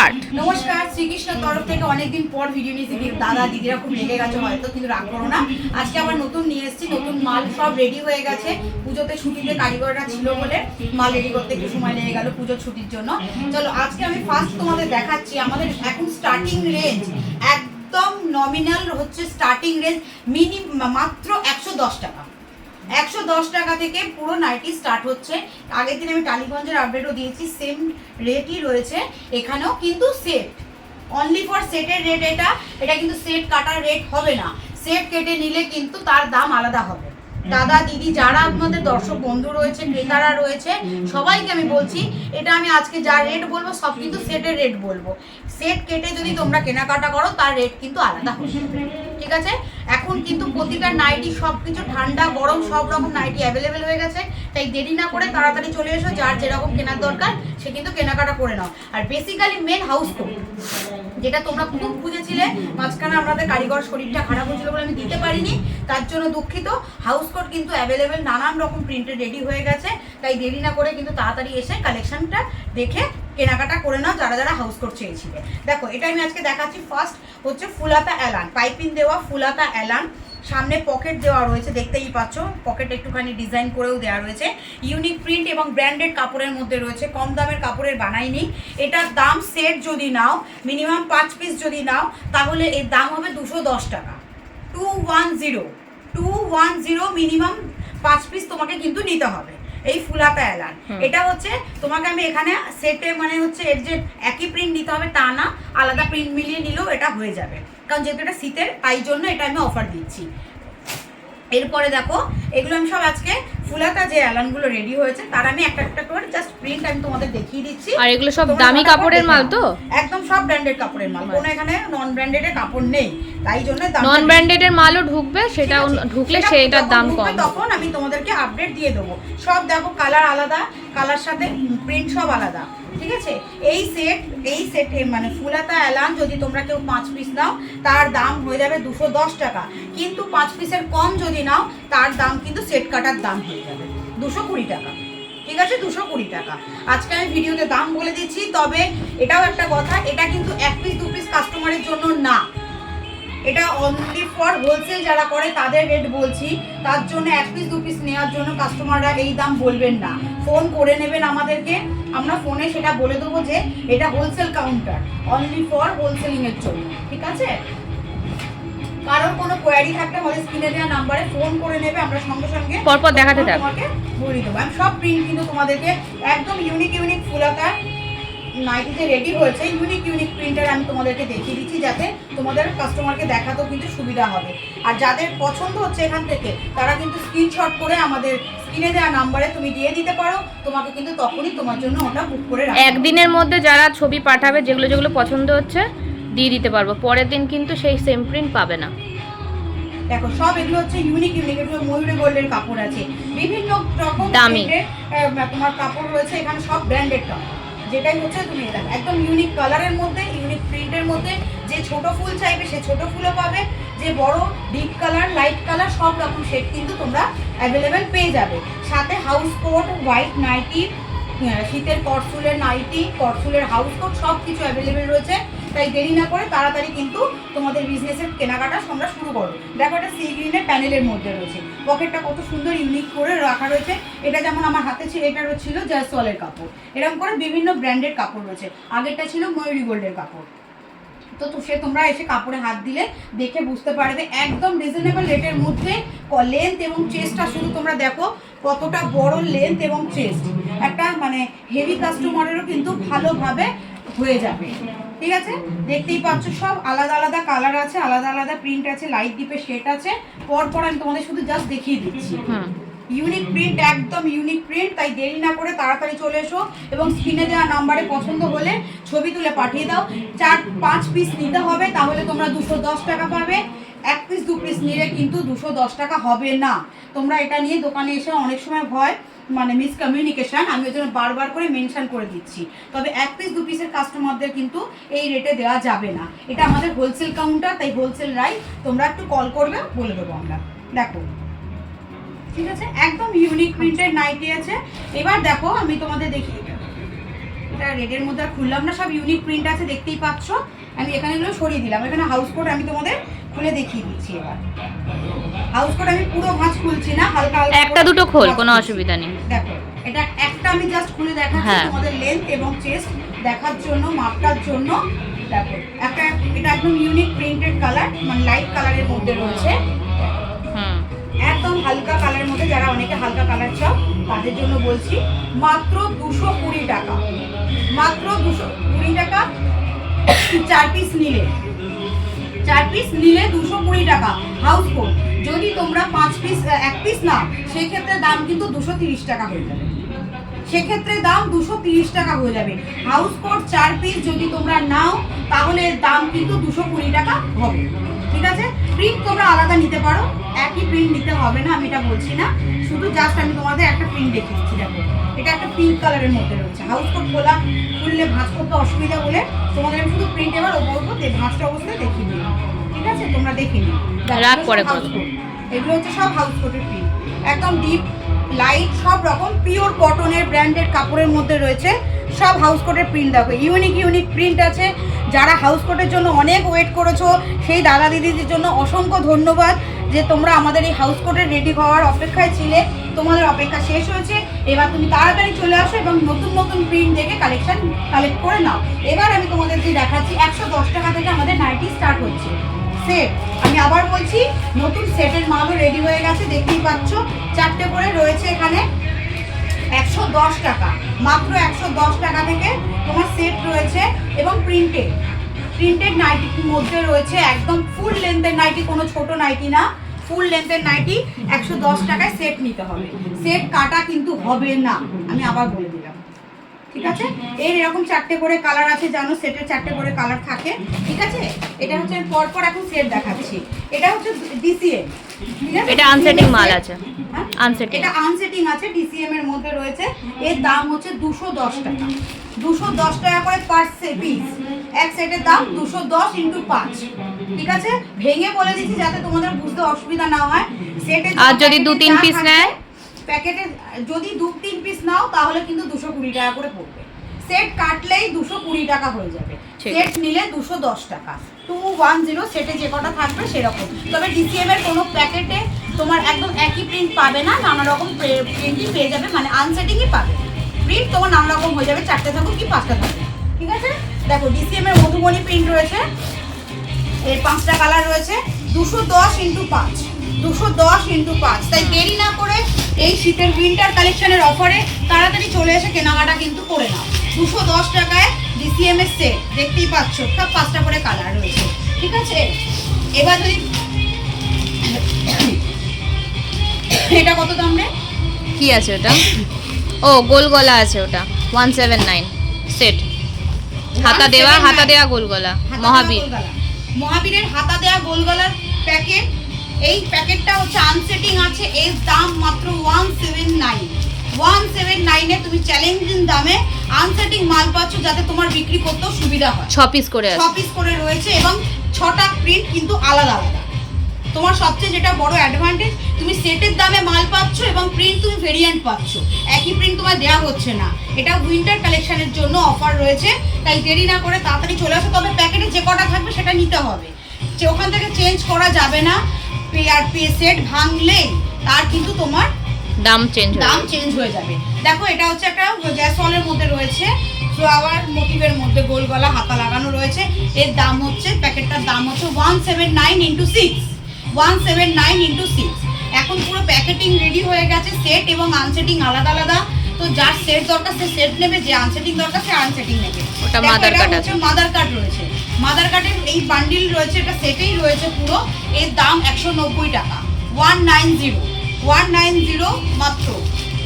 Start. নমস্কার, শ্রীকৃষ্ণের তরফ থেকে অনেকদিন পর ভিডিও নিয়েছি। দাদা দিদিরা খুব রেগে গেছে হয়তো, কিন্তু রাগ করো না। আজকে আবার নতুন নিয়ে এসেছি, নতুন মাল সব রেডি হয়ে গেছে। পুজোতে ছুটিতে কারিগররা ছিল বলে মাল রেডি করতে একটু সময় লেগে গেল পুজোর ছুটির জন্য। চলো আজকে আমি ফার্স্ট তোমাদের দেখাচ্ছি আমাদের এখন স্টার্টিং রেঞ্জ, একদম নমিনাল হচ্ছে স্টার্টিং রেঞ্জ, মাত্র 110 টাকা। 110 টাকা থেকে পুরো নাইটি স্টার্ট হচ্ছে। আগের দিন আমি টালিগঞ্জের আপডেটও দিয়েছি, সেম রেটই রয়েছে এখানেও, কিন্তু সেট অনলি ফর সেটের রেট। এটা কিন্তু সেট কাটার রেট হবে না, সেট কেটে নিলে কিন্তু তার দাম আলাদা হবে। দাদা দিদি যারা আপনাদের দর্শক বন্ধু রয়েছে, ক্রেতারা রয়েছে, সবাইকে আমি বলছি, এটা আমি আজকে যা রেট বলবো সব কিন্তু সেটের রেট বলবো। সেট কেটে যদি তোমরা কেনাকাটা করো তার রেট কিন্তু আলাদা হবে, ঠিক আছে? এখন কিন্তু প্রতিটা নাইটি সব কিছু ঠান্ডা গরম সব রকম নাইটি অ্যাভেলেবেল হয়ে গেছে, তাই দেরি না করে তাড়াতাড়ি চলে এসো। যার যেরকম কেনার দরকার সে কিন্তু কেনাকাটা করে নাও। আর বেসিক্যালি মেন হাউস কোট, যেটা তোমরা খুব খুঁজেছিলে, মাঝখানে আমাদের কারিগর শরীরটা খারাপ হয়েছিল বলে আমি দিতে পারিনি, তার জন্য দুঃখিত। হাউস কোট কিন্তু অ্যাভেলেবেল নানান রকম প্রিন্টেড রেডি হয়ে গেছে, তাই দেরি না করে কিন্তু তাড়াতাড়ি এসে কালেকশনটা দেখে কেনাকাটা করে নাও যারা যারা হাউস কোট চেয়েছিলে। দেখো এটা আমি আজকে দেখাচ্ছি। ফার্স্ট হচ্ছে ফুলাতা অ্যালান, পাইপিং দেওয়া ফুলাতা অ্যালান, সামনে পকেট দেওয়া রয়েছে, দেখতেই পাচ্ছ পকেট একটুখানি ডিজাইন করেও দেওয়া রয়েছে। ইউনিক প্রিন্ট এবং ব্র্যান্ডেড কাপড়ের মধ্যে রয়েছে, কম দামের কাপড়ের বানাইনি। এটার দাম সেট যদি নাও, মিনিমাম 5 পিস যদি নাও, তাহলে এর দাম হবে 210 টাকা। 210 মিনিমাম 5 পিস তোমাকে কিন্তু নিতে হবে এই ফুলাতা অ্যালান। এটা হচ্ছে তোমাকে আমি এখানে সেটে মানে হচ্ছে এর যে একই প্রিন্ট নিতে হবে তা না, আলাদা প্রিন্ট মিলিয়ে নিলেও এটা হয়ে যাবে, কারণ যেহেতু এটা শীতের তাই জন্য এটা আমি অফার দিচ্ছি। এরপরে দেখো এগুলো আমি সব আজকে ফুলাতা যে অ্যালানগুলো রেডি হয়েছে তার আমি একটা একটা করে জাস্ট প্রিন্ট আমি তোমাদের দেখিয়ে দিচ্ছি। আর এগুলো সব দামি কাপড়ের মাল তো? একদম সব ব্র্যান্ডেড কাপড়ের মাল, কোনো এখানে নন ব্র্যান্ডেডের কাপড় নেই, তাই জন্য নন ব্র্যান্ডেডের মালও ঢুকবে, সেটা ঢুকলে সেটার দাম কম। তখন আমি তোমাদেরকে আপডেট দিয়ে দেবো। সব দেখো কালার আলাদা, কালার সাথে প্রিন্ট সব আলাদা, ঠিক আছে? এই সেটে মানে ফুলাতা অ্যালান যদি তোমরা কেউ 5 পিস নাও তার দাম হয়ে যাবে 210 টাকা, কিন্তু 5 পিসের কম যদি নাও তার দাম কিন্তু সেট কাটার দাম হয়ে যাবে 220 টাকা, ঠিক আছে? 220 টাকা আজকে আমি ভিডিওতে দাম বলে দিচ্ছি। তবে এটাও একটা কথা, এটা কিন্তু 1 পিস 2 পিস কাস্টমারের জন্য না, এটা অনলি ফর হোলসেল যারা করে তাদের রেট বলছি। তার জন্য 1 পিস 2 পিস নেওয়ার জন্য কাস্টমাররা এই দাম বলবেন না, ফোন করে নেবেন আমাদেরকে, আমরা ফোনে সেটা বলে দেবো যে এটা wholesale counter, only for wholesaling এর জন্য, ঠিক আছে? কারণ কোনো কোয়ারি থাকলে আমাদের স্ক্রিনে দেওয়া নাম্বারে ফোন করে নেবে, আমরা সঙ্গে সঙ্গে পরপর দেখাতে থাকবো, তোমাকে বলে দেবো। আমি সব প্রিন্ট কিন্তু তোমাদেরকে একদম ইউনিক ফুলাতা নাইটিতে রেডি হয়েছে, ইউনিক প্রিন্টার আমি তোমাদেরকে দেখিয়ে দিচ্ছি যাতে তোমাদের কাস্টমারকে দেখাতেও কিন্তু সুবিধা হবে। আর যাদের পছন্দ হচ্ছে এখান থেকে তারা কিন্তু স্ক্রিনশট করে আমাদের স্ক্রিনে দেওয়া নাম্বারে তুমি দিয়ে দিতে পারো, তোমাকে কিন্তু তখনই তোমার জন্য ওটা বুক করে রাখা হবে। একদিনের মধ্যে যারা ছবি পাঠাবে যেগুলো যেগুলো পছন্দ হচ্ছে দিয়ে দিতে পারবো, পরের দিন কিন্তু সেই সেম প্রিন্ট পাবে না। দেখো সব এগুলো হচ্ছে ইউনিক, এগুলো ময়ূরী গোল্ডের কাপড় আছে, বিভিন্ন রকম দামি তোমার কাপড় রয়েছে এখানে, সব ব্র্যান্ডেড কাপড়। যেটাই হচ্ছে তুমি দেখো একদম ইউনিক কালারের মধ্যে, ইউনিক প্রিন্টের মধ্যে, যে ছোট ফুল চাইবে সে ছোট ফুলও পাবে, যে বড় ডিপ কালার লাইট কালার সব রকম শেড কিন্তু তোমরা অ্যাভেলেবেল পেয়ে যাবে। সাথে হাউস কোট, হোয়াইট নাইটি, শীতের কটফুলের নাইটি, কটফুলের হাউস কোট সব কিছু অ্যাভেলেবেল রয়েছে। তাই দেরি না করে তাড়াতাড়ি কিন্তু তোমাদের বিজনেসের কেনাকাটা তোমরা শুরু করো। দেখো এটা সি গ্রিনের প্যানেলের মধ্যে রয়েছে, পকেটটা কত সুন্দর ইউনিক করে রাখা রয়েছে। এটা যেমন আমার হাতে ছিল, এটারও ছিল জয়সওয়ালের কাপড়, এরকম করে বিভিন্ন ব্র্যান্ডের কাপড় রয়েছে। আগেরটা ছিল ময়ূরী গোল্ডের কাপড়। তো তোমরা এসে কাপড়ে হাত দিলে দেখে বুঝতে পারবে একদম রিজনেবল রেটের মধ্যে। লেন্থ এবং চেস্টটা শুধু তোমরা দেখো কতটা বড় লেন্থ এবং চেস্ট, একটা মানে হেভি কাস্টমারেরও কিন্তু ভালোভাবে হয়ে যাবে, ঠিক আছে? দেখতেই পাচ্ছ সব আলাদা আলাদা কালার আছে, আলাদা আলাদা প্রিন্ট আছে, লাইট ডিপের শেড আছে। পরপর আমি তোমাদের শুধু জাস্ট দেখিয়ে দিচ্ছি। ইউনিক প্রিন্ট, একদম ইউনিক প্রিন্ট, তাই দেরি না করে তাড়াতাড়ি চলে এসো এবং স্ক্রিনে দেওয়া নাম্বারে পছন্দ হলে ছবি তুলে পাঠিয়ে দাও। 4-5 পিস নিতে হবে, তাহলে তোমরা 210 টাকা পাবে। 1 পিস 2 পিস নিলে কিন্তু 210 টাকা হবে না। তোমরা এটা নিয়ে দোকানে এসে অনেক সময় ভয় মানে মিসকমিউনিকেশন, আমি ওই জন্য বারবার করে মেনশন করে দিচ্ছি। তবে 1 পিস 2 পিসের কাস্টমারদের কিন্তু এই রেটে দেওয়া যাবে না, এটা আমাদের হোলসেল কাউন্টার, তাই হোলসেল রাইট। তোমরা একটু কল করবে, বলে দেবো আমরা। দেখো ঠিক আছে, একদম ইউনিক প্রিন্টের নাইটি আছে। এবার দেখো আমি তোমাদের দেখিয়ে দেবো, এটা রেডের মধ্যে আর খুললাম না, সব ইউনিক প্রিন্ট আছে দেখতেই পাচ্ছ। আমি এখানে এগুলো সরিয়ে দিলাম। এখানে হাউস কোট আমি তোমাদের খুলে দেখিয়ে দিচ্ছি। এবার হাউস কোট আমি পুরো ভাঁজ খুলছি না, হালকা হালকা একটা দুটো খোল, কোনো অসুবিধা নেই। দেখো এটা একটা আমি জাস্ট খুলে দেখাচ্ছি তোমাদের লেন্থ এবং চেস্ট দেখার জন্য, মাপটার জন্য। দেখো একটা, এটা একদম ইউনিক প্রিন্টেড কালার, মানে লাইট কালারের মধ্যে রয়েছে, একদম হালকা কালারের মধ্যে। যারা অনেকে হালকা কালার চাও তাদের জন্য বলছি, মাত্র 220 টাকা, মাত্র 220 টাকা। 4 পিস নিলে 220 টাকা হাউস কোট। যদি তোমরা 5 পিস 1 পিস নাও সেক্ষেত্রে দাম কিন্তু 230 টাকা হয়ে যাবে, সেক্ষেত্রে দাম 230 টাকা হয়ে যাবে। হাউস কোট 4 পিস যদি তোমরা নাও তাহলে দাম কিন্তু 220 টাকা হবে, ঠিক আছে। প্রিন্ট তোমরা আলাদা নিতে পারো, একই প্রিন্ট নিতে হবে না, আমি এটা বলছি না, শুধু জাস্ট আমি তোমাদের একটা প্রিন্ট দেখিয়েছি। দেখো এটা একটা পিঙ্ক কালারের মধ্যে রয়েছে। হাউস কোট খুললে ভাঁজ করতে অসুবিধা বলে তোমাদের আমি শুধু প্রিন্ট এবার ওপর ভাঁজটা অবস্থায় দেখিয়ে দিই, ঠিক আছে, তোমরা দেখে নিও। এগুলো হচ্ছে সব হাউস কোটের প্রিন্ট, একদম ডিপ লাইট, সব রকম পিওর কটনের ব্র্যান্ডেড কাপড়ের মধ্যে রয়েছে সব হাউস কোটের প্রিন্ট। দেখো ইউনিক প্রিন্ট আছে। যারা হাউস কোটের জন্য অনেক ওয়েট করেছো সেই দাদা দিদিদের জন্য অসংখ্য ধন্যবাদ যে তোমরা আমাদের এই হাউস কোটের রেডি হওয়ার অপেক্ষায় ছিলে। তোমাদের অপেক্ষা শেষ হয়েছে, এবার তুমি তাড়াতাড়ি চলে আসো এবং নতুন প্রিন্ট দেখে কালেক্ট করে নাও। এবার আমি তোমাদের যে দেখাচ্ছি 110 টাকা থেকে আমাদের নাইটি স্টার্ট হচ্ছে। সেট আমি আবার বলছি, নতুন সেটের মালও রেডি হয়ে গেছে, দেখতেই পাচ্ছ 4টে করে রয়েছে এখানে। 110 টাকা, মাত্র 110 টাকা থেকে তোমার সেট রয়েছে এবং প্রিন্টেড নাইটির মধ্যে রয়েছে একদম ফুল লেন্থের নাইটি, কোনো ছোট নাইটি না, ফুল লেন্থের নাইটি 110 টাকায় সেট নিতে হবে। সেট কাটা কিন্তু হবে না, আমি আবার বলে দিলাম, ঠিক আছে। এরকম 4টে করে কালার আছে, জানো সেটের 4টে করে কালার থাকে, ঠিক আছে। এটা হচ্ছে পরপর এখন সেট দেখাচ্ছি। এটা হচ্ছে ডিসিএম, এটা আনসেটিং মাল আছে, আনসেটিং, এটা আনসেটিং আছে, ডিসিএম এর মধ্যে রয়েছে। এর দাম হচ্ছে 210 টাকা, 210 টাকা করে পার পিস। এক সেটের দাম 210 × 5, ঠিক আছে। ভেঙে বলে দিচ্ছি যাতে তোমাদের বুঝতে অসুবিধা না হয়। সেটে আর যদি 2-3 পিস নেয়, প্যাকেটে যদি 2-3 পিস নাও তাহলে কিন্তু 220 টাকা করে পড়বে। সেট কাটলেই 220 টাকা হয়ে যাবে, সেট নিলে 210 টাকা। 210 সেটে যে কটা থাকবে সেরকম। তবে ডিসিএম এর কোনো প্যাকেটে তোমার একদম একই প্রিন্ট পাবে না, নানা রকম প্রিন্টই পেয়ে যাবে, মানে আনসেটিংই পাবে। প্রিন্ট তোমার নানা রকম হয়ে যাবে, 4টে থাকুক কি 5টা থাকুক, ঠিক আছে। দেখো ডিসিএম এর মধুবনী প্রিন্ট রয়েছে, এর 5টা কালার রয়েছে। 210 × 5, 210 × 5। তাই দেরি না করে এই শীতের উইন্টার কালেকশনের অফারে তাড়াতাড়ি চলে এসে কেনাকাটা কিন্তু করে নাও। 210 টাকায় ডিসিএম এর সেট, দেখতেই পাচ্ছ সব 5টা করে কালার রয়েছে, ঠিক আছে। এবার যদি এটা কত দাম রে? কি আছে ওটা? ও গোল গলা আছে, ওটা 179 সেট, হাতা দেওয়া গোল গলা, মহাবীরের হাতা দেওয়া গোল গলার প্যাকেট। এই প্যাকেটটা হচ্ছে আনসেটিং আছে, এর দাম মাত্র 179 এ তুমি চ্যালেঞ্জিং দামে আনসেটিং মাল পাচ্ছ, যাতে তোমার বিক্রি করতেও সুবিধা হয়। 6 পিস করে রয়েছে এবং 6টা প্রিন্ট কিন্তু আলাদা। তোমার সবচেয়ে যেটা বড় অ্যাডভান্টেজ, তুমি সেটের দামে মাল পাচ্ছ এবং প্রিন্ট তুমি ভেরিয়েন্ট পাচ্ছ, একই প্রিন্ট তোমার দেওয়া হচ্ছে না। এটা উইন্টার কালেকশনের জন্য অফার রয়েছে, তাই দেরি না করে তাড়াতাড়ি চলে আসো। তবে প্যাকেটে যে কটা থাকবে সেটা নিতে হবে, ওখান থেকে চেঞ্জ করা যাবে না। সেট ভাঙলেই তার কিন্তু তোমার দাম চেঞ্জ হয়ে যাবে। দেখো এটা হচ্ছে একটা জ্যাসওয়ালের মধ্যে রয়েছে, ফ্লাওয়ার মোটিভের মধ্যে গোল গলা হাতা লাগানো রয়েছে। এর দাম হচ্ছে, প্যাকেটটার দাম হচ্ছে 179 × 6, 179 × 6। এখন পুরো প্যাকেটিং রেডি হয়ে গেছে, সেট এবং আনসেটিং আলাদা। তো যার সেট দরকার সে সেট নেবে, যে আনসেটিং দরকার সে আনসেটিং নেবে। ওটা মাদার কাট আছে, মাদার কাট রয়েছে, মাদার কাটের এই বান্ডিল রয়েছে, এটা সেটেই রয়েছে পুরো। এর দাম 190 টাকা, 190 মাত্র।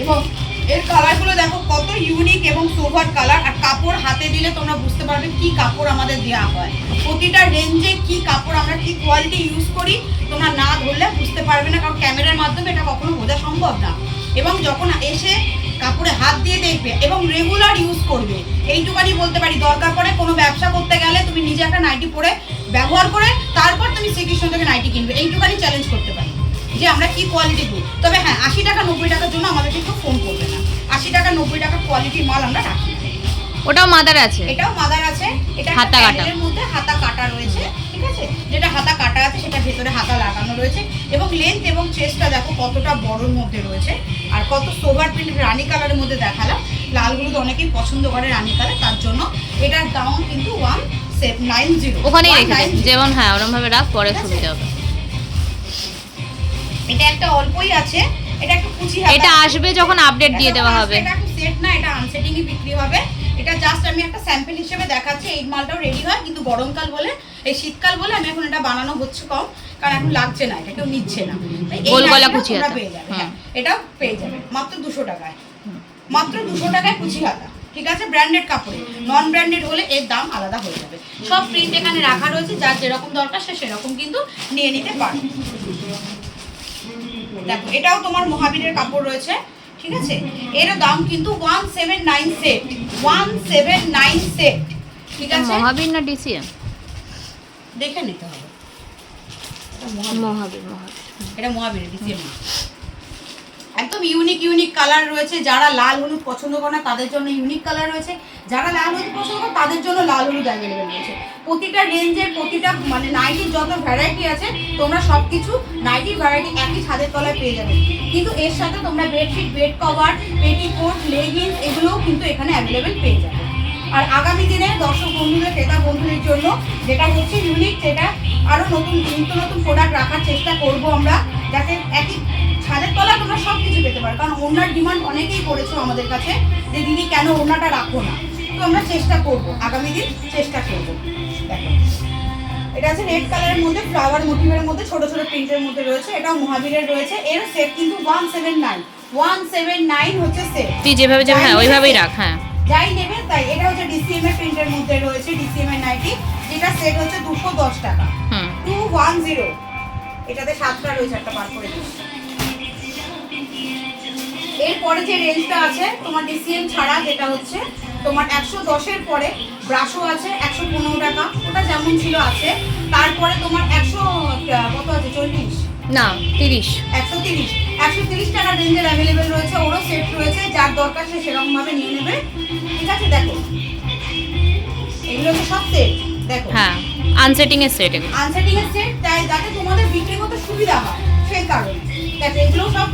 এবং এর কালারগুলো দেখো কত ইউনিক এবং সোভার কালার। আর কাপড় হাতে দিলে তোমরা বুঝতে পারবে কি কাপড় আমাদের দেওয়া হয়, প্রতিটা রেঞ্জে কি কাপড় আমরা কি কোয়ালিটি ইউজ করি তোমরা না ধরলে বুঝতে পারবে না, কারণ ক্যামেরার মাধ্যমে এটা কখনো বোঝা সম্ভব না। এবং যখন এসে কাপড়ে হাত দিয়ে দেখবে এবং রেগুলার ইউজ করবে, এইটুকানি বলতে পারি। দরকার পড়ে কোনো ব্যবসা করতে গেলে তুমি নিজে একটা নাইটি পরে ব্যবহার করে তারপর তুমি শ্রীকৃষ্ণ থেকে নাইটি কিনবে, এইটুকানি চ্যালেঞ্জ করতে পারি যে আমরা কি কোয়ালিটি দিই। তবে হ্যাঁ, 80 টাকা 90 টাকার জন্য আমাদেরকে একটু ফোন করবে না, 80 টাকা 90 টাকা কোয়ালিটির মাল আমরা রাখি, ওটাও মাদার আছে, এটাও মাদার আছে, এটা হাতা কাটা। এর মধ্যে হাতা কাটা রয়েছে, ঠিক আছে, যেটা হাতা কাটা আছে সেটা ভেতরে হাতা লাগানো রয়েছে এবং লেন্থ এবং চেস্টটা দেখো কতটা বড়র মধ্যে রয়েছে আর কত সোভার প্রিন্ট রানী কালারের মধ্যে দেখালাম। লাল হলুদ অনেকেই পছন্দ করে রানী কালার, তার জন্য এটার দাম কিন্তু 190 ওখানেই রেখে দেন যেমন, হ্যাঁ ওরকম ভাবে রাখ, পরে সুবিধা হবে। এটা একটা অল্পই আছে, এটা একটু কুচি হাতা, এটা আসবে যখন আপডেট দিয়ে দেওয়া হবে। এটা একটু সেট না, এটা আনসেটিংই বিক্রি হবে। এটা জাস্ট আমি একটা স্যাম্পল হিসেবে দেখাচ্ছি, এই মালটাও রেডি হয় কিন্তু গরমকাল বলে, এই শীতকাল বলে আমি এখন এটা বানানো হচ্ছে কম, কারণ এখন লাগছে না, এটা কেউ নিচ্ছে না। এই গোল গলা নাইটিটা কুচি তোমরা হাতা। পেয়ে যাবে, হ্যাঁ এটাও পেয়ে যাবে মাত্র 200 টাকায়, মাত্র 200 টাকায় কুচি হাতা, ঠিক আছে, ব্র্যান্ডেড কাপড়ে। নন ব্র্যান্ডেড হলে এর দাম আলাদা হয়ে যাবে। সব প্রিন্ট এখানে রাখা রয়েছে, যার যেরকম দরকার সে সেরকম কিন্তু নিয়ে নিতে পারে। দেখো এটাও তোমার মহাবীরের কাপড় রয়েছে, ঠিক আছে, এর দাম কিন্তু 179 সেট, 179 সেট, ঠিক আছে। মহাবীর না ডিসিএম? দেখে নিতে হবে, মহাবীর। এটা মহাবীরের ডিসিএম না। একদম ইউনিক ইউনিক কালার রয়েছে, যারা লাল হলুদ পছন্দ করে না তাদের জন্য ইউনিক কালার রয়েছে, যারা লাল হলুদ পছন্দ করে তাদের জন্য লাল হলুদ অ্যাভেলেবেল রয়েছে। প্রতিটা রেঞ্জের প্রতিটা মানে নাইটির যত ভ্যারাইটি আছে তোমরা সব কিছু নাইটির ভ্যারাইটি একই ছাদের তলায় পেয়ে যাবে, কিন্তু এর সাথে তোমরা bedsheet, bed cover, petticoat, leggings এগুলোও কিন্তু এখানে অ্যাভেলেবেল পেয়ে যাবে। আর আগামী দিনে দর্শক বন্ধুদের, ক্রেতা বন্ধুদের জন্য যেটা হচ্ছে ইউনিক, যেটা আরও নতুন নিত্য নতুন প্রোডাক্ট রাখার চেষ্টা করব আমরা, যাতে একই ছাদের তলা তোমরা সব কিছু পেতে পারো। কারণ ওনার ডিমান্ড অনেকেই করেছো আমাদের কাছে যে দিদি কেন ওনাটা রাখো না, তো আমরা চেষ্টা করব, আগামী দিন চেষ্টা করব। দেখো এটা আছে রেড কালারের মধ্যে ফ্লাওয়ার মোটিভের মধ্যে ছোট ছোট প্রিন্টের মধ্যে রয়েছে, এটাও মহাবীরের রয়েছে। এর সেট কিন্তু 179 হচ্ছে সেট। তুই যেভাবে যাবে হ্যাঁ ওইভাবেই রাখ, হ্যাঁ যাই নেবে তাই। এটা হচ্ছে ডিসিএম এর প্রিন্টের মধ্যে রয়েছে, ডিসিএম এর নাইটি, যেটা সেট হচ্ছে 210 টাকা, 210। এটাতে 7টা রয়েছে, একটা বার করে দিই। এরপরে যে রেঞ্জটা আছে তোমার ডিসিএম ছাড়া, যেটা হচ্ছে তোমার 110-এর পরে ব্রাশও আছে 115 টাকা, ওটা যেমন ছিল আছে। তারপরে তোমার 100 কত আছে, 40 না 30, 130 টাকা রেঞ্জের অ্যাভেলেবেল রয়েছে, ওরও সেট রয়েছে, যার দরকার সে সেরকম ভাবে নিয়ে নেবে, ঠিক আছে। দেখো এগুলো তো সব সেট, দেখো হ্যাঁ আনসেটিং এর সেট, এগুলো আনসেটিং এর সেট, তাই যাতে তোমাদের বিক্রি করতে সুবিধা হয় সেই কারণে। দেখো এগুলো সব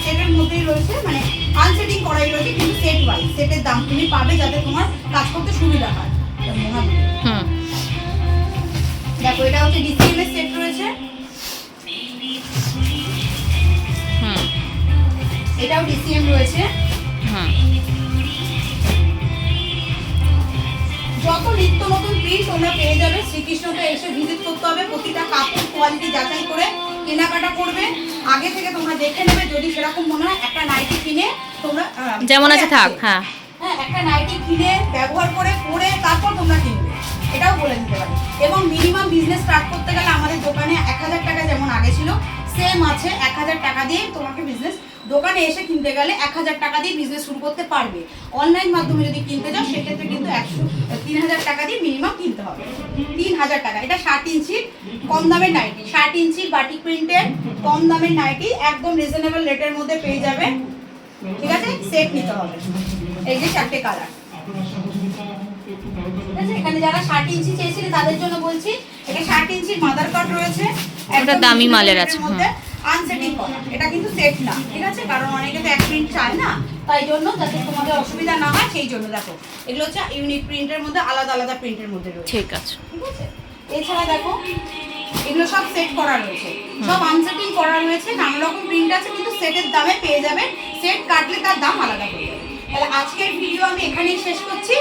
সেটের মধ্যেই রয়েছে, মানে আনসেটিং করাই রয়েছে কিন্তু সেট ওয়াইজ, সেটের দাম তুমি পাবে যাতে তোমার কাজ করতে সুবিধা হয়। দেখো এটা হচ্ছে ডিসিএম এর সেট রয়েছে, এটাও ডিসিএম রয়েছে। যত নিত্য নতুন প্রিন্ট তোমরা পেয়ে যাবে, শ্রীকৃষ্ণতে এসে ভিজিট করতে হবে, প্রতিটা কাপড় কোয়ালিটি যাচাই করে কেনাকাটা করবে, আগে থেকে তোমরা দেখে নেবে, যদি সেরকম মনে হয় একটা নাইটি কিনে তোমরা যেমন আছে থাক, হ্যাঁ একটা নাইটি কিনে ব্যবহার করে পরে তারপর তোমরা কিনবে, এটাও বলে দিতে পারি। এবং মিনিমাম বিজনেস স্টার্ট করতে গেলে আমাদের দোকানে 1000 টাকা যেমন আগে ছিল সেম আছে, 1000 টাকা দিয়ে তোমাকে বিজনেস, দোকানে এসে কিনতে গেলে 1000 টাকা দিয়ে বিজনেস শুরু করতে পারবে। অনলাইন মাধ্যমে যদি কিনতে যাও সেক্ষেত্রে কিন্তু 3000 টাকা দিয়ে মিনিমাম কিনতে হবে, 3000 টাকা। এটা 60 ইঞ্চি কম দামের নাইটি, 60 ইঞ্চি বাটিক প্রিন্টের কম দামের নাইটি, একদম রিজনেবল রেটের মধ্যে পেয়ে যাবে, ঠিক আছে। সেট নিতে হবে, এই যে 4টে কালার, ঠিক আছে। এখানে যারা 60 ইঞ্চি চেয়েছিলে তাদের জন্য বলছি, এটা 60 ইঞ্চির মাদার কাট রয়েছে, একটা দামি মালের আছে, আনসেটিং করা, এটা কিন্তু সেট না, ঠিক আছে, কারণ অনেকে তো এক প্রিন্ট চায় না, তাই জন্য যাতে তোমাদের অসুবিধা না হয় সেই জন্য। দেখো এগুলো হচ্ছে ইউনিক প্রিন্টের মধ্যে, আলাদা আলাদা প্রিন্টের মধ্যে রয়েছে, ঠিক আছে, ঠিক আছে। এছাড়া দেখো এগুলো সব সেট করা রয়েছে, সব আনসেটিং করা রয়েছে, নানা রকম প্রিন্ট আছে, কিন্তু সেটের দামে পেয়ে যাবে, সেট কাটলে তার দাম আলাদা হয়ে যাবে। তাহলে আজকের ভিডিও আমি এখানেই শেষ করছি,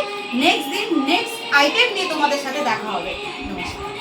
নেক্সট দিন নেক্সট আইটেম নিয়ে তোমাদের সাথে দেখা হবে। নমস্কার।